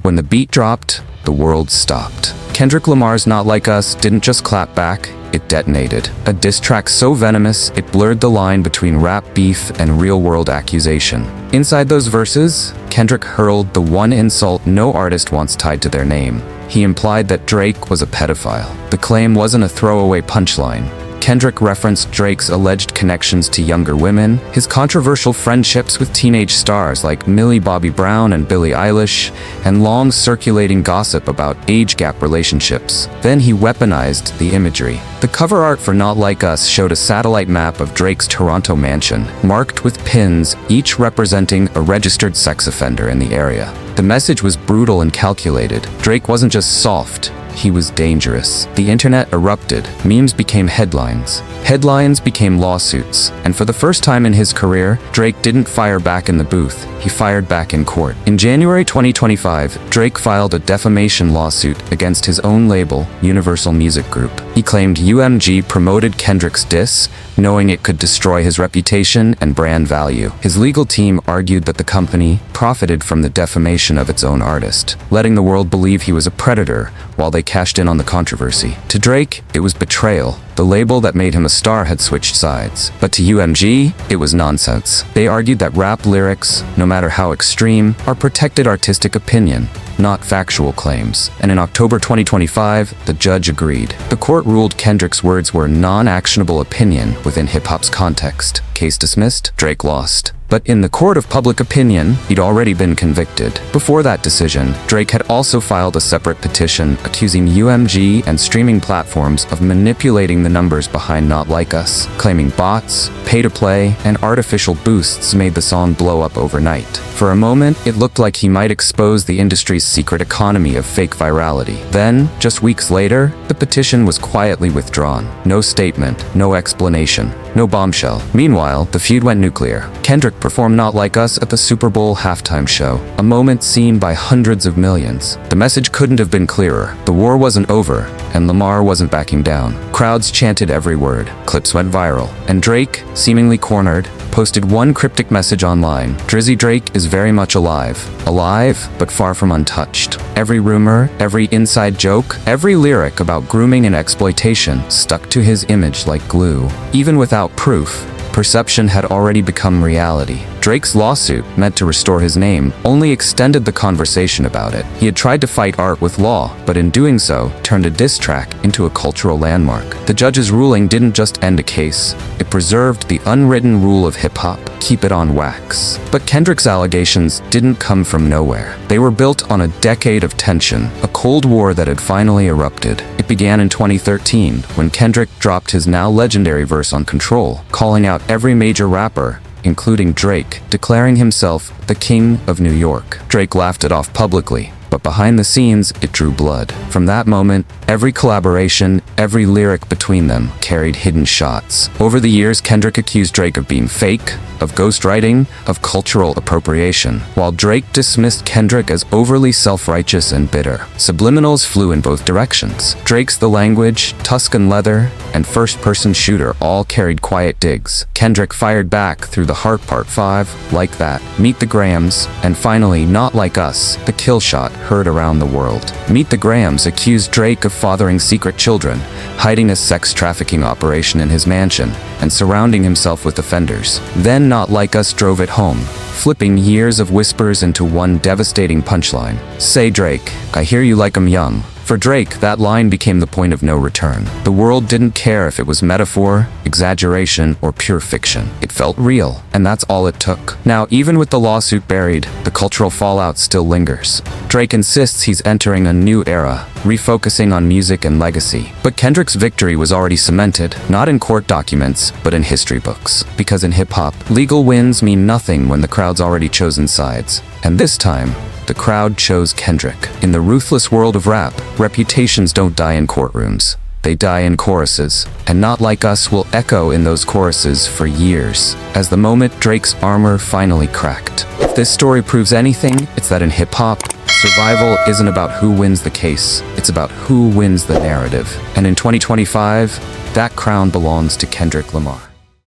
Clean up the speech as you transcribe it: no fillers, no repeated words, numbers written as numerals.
When the beat dropped, the world stopped. Kendrick Lamar's Not Like Us didn't just clap back, it detonated. A diss track so venomous, it blurred the line between rap beef and real-world accusation. Inside those verses, Kendrick hurled the one insult no artist wants tied to their name. He implied that Drake was a pedophile. The claim wasn't a throwaway punchline. Kendrick referenced Drake's alleged connections to younger women, his controversial friendships with teenage stars like Millie Bobby Brown and Billie Eilish, and long circulating gossip about age gap relationships. Then he weaponized the imagery. The cover art for Not Like Us showed a satellite map of Drake's Toronto mansion, marked with pins, each representing a registered sex offender in the area. The message was brutal and calculated. Drake wasn't just soft, he was dangerous. The internet erupted. Memes became headlines. Headlines became lawsuits. And for the first time in his career, Drake didn't fire back in the booth. He fired back in court. In January 2025, Drake filed a defamation lawsuit against his own label, Universal Music Group. He claimed UMG promoted Kendrick's diss, knowing it could destroy his reputation and brand value. His legal team argued that the company profited from the defamation of its own artist, letting the world believe he was a predator while they cashed in on the controversy. To Drake, it was betrayal. The label that made him a star had switched sides. But to UMG, it was nonsense. They argued that rap lyrics, no matter how extreme, are protected artistic opinion, not factual claims. And in October 2025, the judge agreed. The court ruled Kendrick's words were non-actionable opinion within hip-hop's context. Case dismissed, Drake lost. But in the court of public opinion, he'd already been convicted. Before that decision, Drake had also filed a separate petition accusing UMG and streaming platforms of manipulating the numbers behind Not Like Us, claiming bots, pay-to-play, and artificial boosts made the song blow up overnight. For a moment, it looked like he might expose the industry's secret economy of fake virality. Then, just weeks later, the petition was quietly withdrawn. No statement, no explanation, no bombshell. Meanwhile, the feud went nuclear. Kendrick performed Not Like Us at the Super Bowl halftime show, a moment seen by hundreds of millions. The message couldn't have been clearer. The war wasn't over, and Lamar wasn't backing down. Crowds chanted every word. Clips went viral. And Drake, seemingly cornered, posted one cryptic message online. Drizzy Drake is very much alive. Alive, but far from untouched. Every rumor, every inside joke, every lyric about grooming and exploitation stuck to his image like glue. Even without proof, perception had already become reality. Drake's lawsuit, meant to restore his name, only extended the conversation about it. He had tried to fight art with law, but in doing so, turned a diss track into a cultural landmark. The judge's ruling didn't just end a case, it preserved the unwritten rule of hip-hop: keep it on wax. But Kendrick's allegations didn't come from nowhere. They were built on a decade of tension, a Cold War that had finally erupted. It began in 2013, when Kendrick dropped his now legendary verse on Control, calling out every major rapper, including Drake, declaring himself the King of New York. Drake laughed it off publicly, but behind the scenes, it drew blood. From that moment, every collaboration, every lyric between them carried hidden shots. Over the years, Kendrick accused Drake of being fake, of ghostwriting, of cultural appropriation, while Drake dismissed Kendrick as overly self-righteous and bitter. Subliminals flew in both directions. Drake's The Language, Tuscan Leather, and First-Person Shooter all carried quiet digs. Kendrick fired back through The Heart Part 5, Like That, Meet the Grahams, and finally Not Like Us, the kill shot heard around the world. Meet the Grahams accused Drake of fathering secret children, hiding a sex trafficking operation in his mansion, and surrounding himself with offenders. Then Not Like Us drove it home, flipping years of whispers into one devastating punchline. Say Drake, I hear you like 'em young. For Drake, that line became the point of no return. The world didn't care if it was metaphor, exaggeration, or pure fiction. It felt real, and that's all it took. Now, even with the lawsuit buried, the cultural fallout still lingers. Drake insists he's entering a new era, refocusing on music and legacy. But Kendrick's victory was already cemented, not in court documents, but in history books. Because in hip-hop, legal wins mean nothing when the crowd's already chosen sides. And this time, the crowd chose Kendrick. In the ruthless world of rap, reputations don't die in courtrooms. They die in choruses, and Not Like Us will echo in those choruses for years, as the moment Drake's armor finally cracked. If this story proves anything, it's that in hip-hop, survival isn't about who wins the case, it's about who wins the narrative. And in 2025, that crown belongs to Kendrick Lamar.